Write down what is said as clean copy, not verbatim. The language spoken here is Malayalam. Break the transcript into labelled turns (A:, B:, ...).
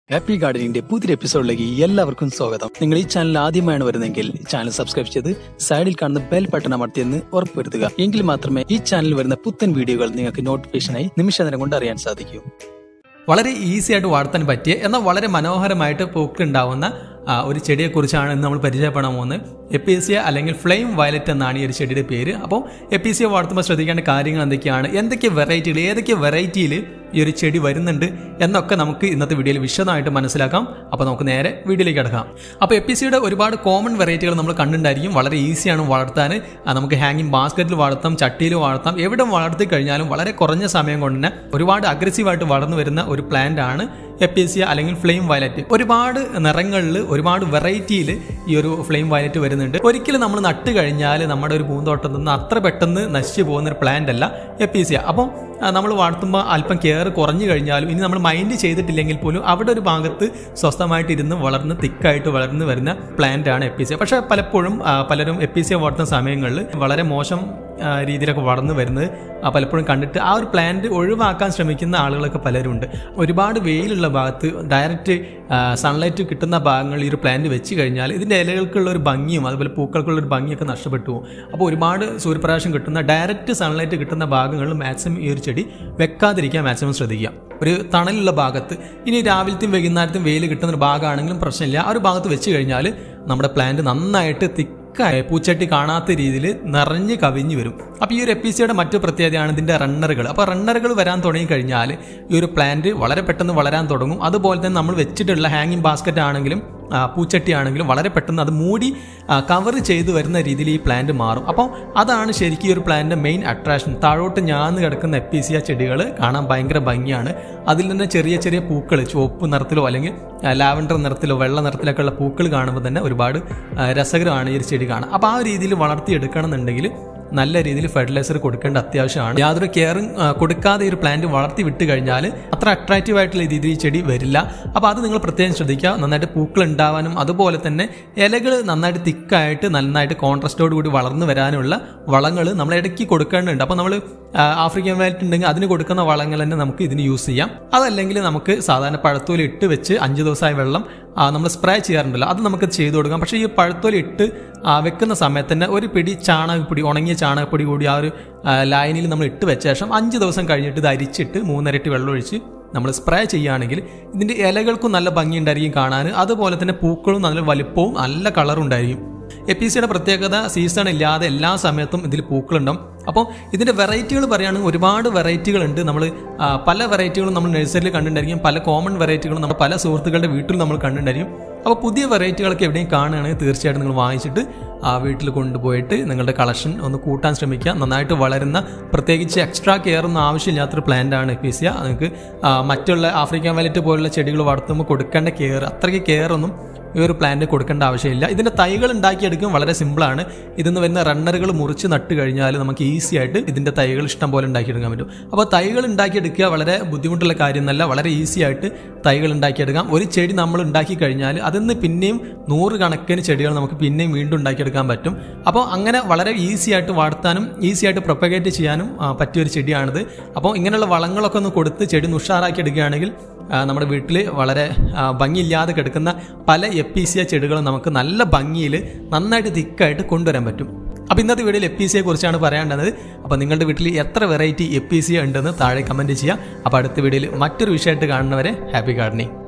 A: ഹാപ്പി ഗാർഡനിന്റെ പുതിയ എപ്പിസോഡിലേക്ക് എല്ലാവർക്കും സ്വാഗതം. നിങ്ങൾ ഈ ചാനൽ ആദ്യമായാണ് വരുന്നതെങ്കിൽ ചാനൽ സബ്സ്ക്രൈബ് ചെയ്ത് സൈഡിൽ കാണുന്ന ബെൽ ബട്ടൺ അമർത്തിയെന്ന് ഉറപ്പുവരുത്തുക. എങ്കിൽ മാത്രമേ ഈ ചാനലിൽ വരുന്ന പുത്തൻ വീഡിയോകൾ നിങ്ങൾക്ക് നോട്ടിഫിക്കേഷനായി നിമിഷനേരം കൊണ്ട് അറിയാൻ സാധിക്കൂ.
B: വളരെ ഈസി ആയിട്ട് വളർത്താൻ പറ്റിയ എന്നാൽ വളരെ മനോഹരമായിട്ട് പൂക്കുണ്ടാവുന്ന ഒരു ചെടിയെക്കുറിച്ചാണ് ഇന്ന് നമ്മൾ പരിചയപ്പെടാൻ പോകുന്നത്. എപ്പീസിയ അല്ലെങ്കിൽ ഫ്ലെയിം വയലറ്റ് എന്നാണ് ഈ ഒരു ചെടിയുടെ പേര്. അപ്പോൾ എപ്പീസിയ വളർത്തുമ്പോൾ ശ്രദ്ധിക്കേണ്ട കാര്യങ്ങൾ എന്തൊക്കെയാണ്, ഏതൊക്കെ വെറൈറ്റിയിൽ ഈ ഒരു ചെടി വരുന്നുണ്ട് എന്നൊക്കെ നമുക്ക് ഇന്നത്തെ വീഡിയോയിൽ വിശദമായിട്ട് മനസ്സിലാക്കാം. അപ്പോൾ നമുക്ക് നേരെ വീഡിയോയിലേക്ക് കിടക്കാം. അപ്പോൾ എപ്പീസിയുടെ ഒരുപാട് കോമൺ വെറൈറ്റികൾ നമ്മൾ കണ്ടിട്ടുണ്ടായിരിക്കും. വളരെ ഈസിയാണ് വളർത്താൻ. നമുക്ക് ഹാങ്ങിങ് ബാസ്ക്കറ്റിൽ വളർത്താം, ചട്ടിയിൽ വളർത്താം, എവിടെ വളർത്തി കഴിഞ്ഞാലും വളരെ കുറഞ്ഞ സമയം കൊണ്ട് തന്നെ ഒരുപാട് അഗ്രസീവായിട്ട് വളർന്നു വരുന്ന ഒരു പ്ലാന്റ് ആണ് എപ്പീസിയ അല്ലെങ്കിൽ ഫ്ലെയിം വയലറ്റ്. ഒരുപാട് നിറങ്ങളിൽ ഒരുപാട് വെറൈറ്റിയിൽ ഈ ഒരു ഫ്ലെയിം വയലറ്റ് വരുന്നുണ്ട്. ഒരിക്കലും നമ്മൾ നട്ട് കഴിഞ്ഞാൽ നമ്മുടെ ഒരു പൂന്തോട്ടത്തിൽ നിന്ന് അത്ര പെട്ടെന്ന് നശിച്ചു പോകുന്ന ഒരു പ്ലാന്റ് അല്ല എപ്പീസിയ. അപ്പം നമ്മൾ വളർത്തുമ്പോൾ അല്പം കെയർ കുറഞ്ഞു കഴിഞ്ഞാലും ഇനി നമ്മൾ മൈൻഡ് ചെയ്തിട്ടില്ലെങ്കിൽ പോലും അവിടെ ഒരു ഭാഗത്ത് സ്വസ്ഥമായിട്ട് ഇരുന്ന് വളർന്ന് തിക്കായിട്ട് വളർന്നു വരുന്ന പ്ലാന്റ് ആണ് എപ്പീസിയ. പക്ഷേ പലപ്പോഴും പലരും എപ്പീസിയ വളർത്തുന്ന സമയങ്ങളിൽ വളരെ മോശം രീതിയിലൊക്കെ വളർന്നു വരുന്നത് പലപ്പോഴും കണ്ടിട്ട് ആ ഒരു പ്ലാന്റ് ഒഴിവാക്കാൻ ശ്രമിക്കുന്ന ആളുകളൊക്കെ പലരുണ്ട്. ഒരുപാട് വെയിലുള്ള ഭാഗത്ത് ഡയറക്റ്റ് സൺലൈറ്റ് കിട്ടുന്ന ഭാഗങ്ങളിൽ ഈ ഒരു പ്ലാന്റ് വെച്ച് കഴിഞ്ഞാൽ ഇതിൻ്റെ ഇലകൾക്കുള്ള ഒരു ഭംഗിയും അതുപോലെ പൂക്കൾക്കുള്ള ഒരു ഭംഗിയൊക്കെ നഷ്ടപ്പെട്ടു പോകും. അപ്പോൾ ഒരുപാട് സൂര്യപ്രകാശം കിട്ടുന്ന ഡയറക്റ്റ് സൺലൈറ്റ് കിട്ടുന്ന ഭാഗങ്ങളിൽ മാക്സിമം ഈ ഒരു ചെടി വെക്കാതിരിക്കാൻ മാക്സിമം ശ്രദ്ധിക്കുക. ഒരു തണലുള്ള ഭാഗത്ത്, ഇനി രാവിലത്തെയും വൈകുന്നേരത്തെയും വെയിൽ കിട്ടുന്ന ഒരു ഭാഗമാണെങ്കിലും പ്രശ്നമില്ല, ആ ഒരു ഭാഗത്ത് വെച്ച് കഴിഞ്ഞാൽ നമ്മുടെ പ്ലാന്റ് നന്നായിട്ട് പൂച്ചട്ടി കാണാത്ത രീതിയിൽ നിറഞ്ഞ് കവിഞ്ഞു വരും. അപ്പോൾ ഈ ഒരു എപ്പീസിയുടെ മറ്റു പ്രത്യേകതയാണ് ഇതിൻ്റെ റണ്ണറുകൾ. അപ്പോൾ റണ്ണറുകൾ വരാൻ തുടങ്ങി കഴിഞ്ഞാൽ ഈ ഒരു പ്ലാന്റ് വളരെ പെട്ടെന്ന് വളരാൻ തുടങ്ങും. അതുപോലെ തന്നെ നമ്മൾ വെച്ചിട്ടുള്ള ഹാങ്ങിങ് ബാസ്ക്കറ്റ് ആണെങ്കിലും പൂച്ചട്ടി ആണെങ്കിലും വളരെ പെട്ടെന്ന് അത് മൂടി കവർ ചെയ്ത് വരുന്ന രീതിയിൽ ഈ പ്ലാന്റ് മാറും. അപ്പോൾ അതാണ് ശരിക്കും ഈ ഒരു പ്ലാന്റിൻ്റെ മെയിൻ അട്രാക്ഷൻ. താഴോട്ട് ഞാന്ന് കിടക്കുന്ന എപ്പീസിയ ചെടികൾ കാണാൻ ഭയങ്കര ഭംഗിയാണ്. അതിൽ തന്നെ ചെറിയ ചെറിയ പൂക്കൾ ചുവപ്പ് നിറത്തിലോ അല്ലെങ്കിൽ ലാവൻഡർ നിറത്തിലോ വെള്ള നിറത്തിലൊക്കെ ഉള്ള പൂക്കൾ കാണുമ്പോൾ തന്നെ ഒരുപാട് രസകരമാണ് ഈ ഒരു ചെടി കാണാൻ. അപ്പോൾ ആ രീതിയിൽ വളർത്തിയെടുക്കണം എന്നുണ്ടെങ്കിൽ നല്ല രീതിയിൽ ഫെർട്ടിലൈസർ കൊടുക്കേണ്ട അത്യാവശ്യമാണ്. യാതൊരു കെയറും കൊടുക്കാതെ ഒരു പ്ലാന്റ് വളർത്തി വിട്ട് കഴിഞ്ഞാൽ അത്ര അട്രാക്റ്റീവ് ആയിട്ടുള്ള രീതിയിൽ ഈ ചെടി വരില്ല. അപ്പോൾ അത് നിങ്ങൾ പ്രത്യേകം ശ്രദ്ധിക്കുക. നന്നായിട്ട് പൂക്കൾ ഉണ്ടാവാനും അതുപോലെ തന്നെ ഇലകൾ നന്നായിട്ട് തിക്കായിട്ട് നന്നായിട്ട് കോൺട്രാസ്റ്റോട് കൂടി വളർന്നു വരാനുള്ള വളങ്ങൾ നമ്മൾ ഇടയ്ക്ക് കൊടുക്കേണ്ടതുണ്ട്. അപ്പോൾ നമ്മൾ ആഫ്രിക്കൻ വയലറ്റ് ഉണ്ടെങ്കിൽ അതിന് കൊടുക്കുന്ന വളങ്ങൾ തന്നെ നമുക്ക് ഇതിന് യൂസ് ചെയ്യാം. അതല്ലെങ്കിൽ നമുക്ക് സാധാരണ പഴത്തോലി ഇട്ട് വെച്ച് 5 ദിവസമായ വെള്ളം നമ്മൾ സ്പ്രേ ചെയ്യാറുണ്ടല്ലോ, അത് നമുക്ക് ചെയ്തു കൊടുക്കാം. പക്ഷേ ഈ പഴത്തോലി ഇട്ട് വെക്കുന്ന സമയത്ത് തന്നെ ഒരു പിടി ചാണകപ്പൊടി, ഉണങ്ങിയ ചാണകപ്പൊടി കൂടി ആ ഒരു ലൈനിൽ നമ്മൾ ഇട്ട് വെച്ച ശേഷം 5 ദിവസം കഴിഞ്ഞിട്ട് ഇത് അരിച്ചിട്ട് 3 ഇരട്ടി വെള്ളം ഒഴിച്ച് നമ്മൾ സ്പ്രേ ചെയ്യുകയാണെങ്കിൽ ഇതിൻ്റെ ഇലകൾക്കും നല്ല ഭംഗി ഉണ്ടായിരിക്കും കാണാൻ. അതുപോലെ തന്നെ പൂക്കളും നല്ല വലിപ്പവും നല്ല കളറും ഉണ്ടായിരിക്കും. എപ്പീസിയുടെ പ്രത്യേകത സീസൺ ഇല്ലാതെ എല്ലാ സമയത്തും ഇതിൽ പൂക്കളുണ്ടാവും. അപ്പോൾ ഇതിൻ്റെ വെറൈറ്റികൾ പറയുകയാണെങ്കിൽ ഒരുപാട് വെറൈറ്റികളുണ്ട്. നമ്മൾ പല വെറൈറ്റികളും നമ്മൾ നഴ്സറിയിൽ കണ്ടിട്ടുണ്ടായിരിക്കും, പല കോമൺ വെറൈറ്റികളും നമ്മൾ പല സുഹൃത്തുക്കളുടെ വീട്ടിൽ നമ്മൾ കണ്ടിട്ടുണ്ടായിരിക്കും. അപ്പോൾ പുതിയ വെറൈറ്റികളൊക്കെ എവിടെയും കാണുകയാണെങ്കിൽ തീർച്ചയായിട്ടും നിങ്ങൾ വാങ്ങിച്ചിട്ട് വീട്ടിൽ കൊണ്ടുപോയിട്ട് നിങ്ങളുടെ കളക്ഷൻ ഒന്ന് കൂട്ടാൻ ശ്രമിക്കുക. നന്നായിട്ട് വളരുന്ന, പ്രത്യേകിച്ച് എക്സ്ട്രാ കെയർ ഒന്നും ആവശ്യമില്ലാത്തൊരു പ്ലാന്റ് ആണ് എപ്പീസിയ. നിങ്ങൾക്ക് മറ്റുള്ള ആഫ്രിക്കൻ വയലറ്റ് പോലുള്ള ചെടികൾ വളർത്തുമ്പോൾ കൊടുക്കേണ്ട കെയർ, അത്രയ്ക്ക് കെയർ ഒന്നും ഈ ഒരു പ്ലാന്റ് കൊടുക്കേണ്ട ആവശ്യമില്ല. ഇതിൻ്റെ തൈകൾ ഉണ്ടാക്കിയെടുക്കും വളരെ സിമ്പിളാണ്. ഇതിന്ന് വരുന്ന റണ്ണറുകൾ മുറിച്ച് നട്ട് കഴിഞ്ഞാൽ നമുക്ക് ഈസി ആയിട്ട് ഇതിൻ്റെ തൈകൾ ഇഷ്ടം പോലെ ഉണ്ടാക്കിയെടുക്കാൻ പറ്റും. അപ്പോൾ തൈകൾ ഉണ്ടാക്കിയെടുക്കുക വളരെ ബുദ്ധിമുട്ടുള്ള കാര്യമൊന്നുമല്ല, വളരെ ഈസി ആയിട്ട് തൈകൾ ഉണ്ടാക്കിയെടുക്കാം. ഒരു ചെടി നമ്മൾ ഉണ്ടാക്കി കഴിഞ്ഞാൽ അതിന്ന് പിന്നെയും 100 കണക്കിന് ചെടികൾ നമുക്ക് പിന്നെയും വീണ്ടും ഉണ്ടാക്കിയെടുക്കാൻ പറ്റും. അപ്പോൾ അങ്ങനെ വളരെ ഈസി ആയിട്ട് വളർത്താനും ഈസി ആയിട്ട് പ്രൊപ്പഗേറ്റ് ചെയ്യാനും പറ്റിയൊരു ചെടിയാണിത്. അപ്പോൾ ഇങ്ങനെയുള്ള വളങ്ങളൊക്കെ ഒന്ന് കൊടുത്ത് ചെടി ഉഷാറാക്കി എടുക്കുകയാണെങ്കിൽ നമ്മുടെ വീട്ടിൽ വളരെ ഭംഗിയില്ലാതെ കിടക്കുന്ന പല എപ്പീസിയ ചെടികളും നമുക്ക് നല്ല ഭംഗിയിൽ നന്നായിട്ട് തിക്കായിട്ട് കൊണ്ടുവരാൻ പറ്റും. അപ്പോൾ ഇന്നത്തെ വീഡിയോയിൽ എപ്പീസിയെ കുറിച്ചാണ് പറയാനുള്ളത്. അപ്പോൾ നിങ്ങളുടെ വീട്ടിൽ എത്ര വെറൈറ്റി എപ്പീസിയ ഉണ്ടെന്ന് താഴെ കമൻറ്റ് ചെയ്യുക. അപ്പോൾ അടുത്ത വീഡിയോയിൽ മറ്റൊരു വിഷയമായിട്ട് കാണുന്നവരെ ഹാപ്പി ഗാർഡനിങ്.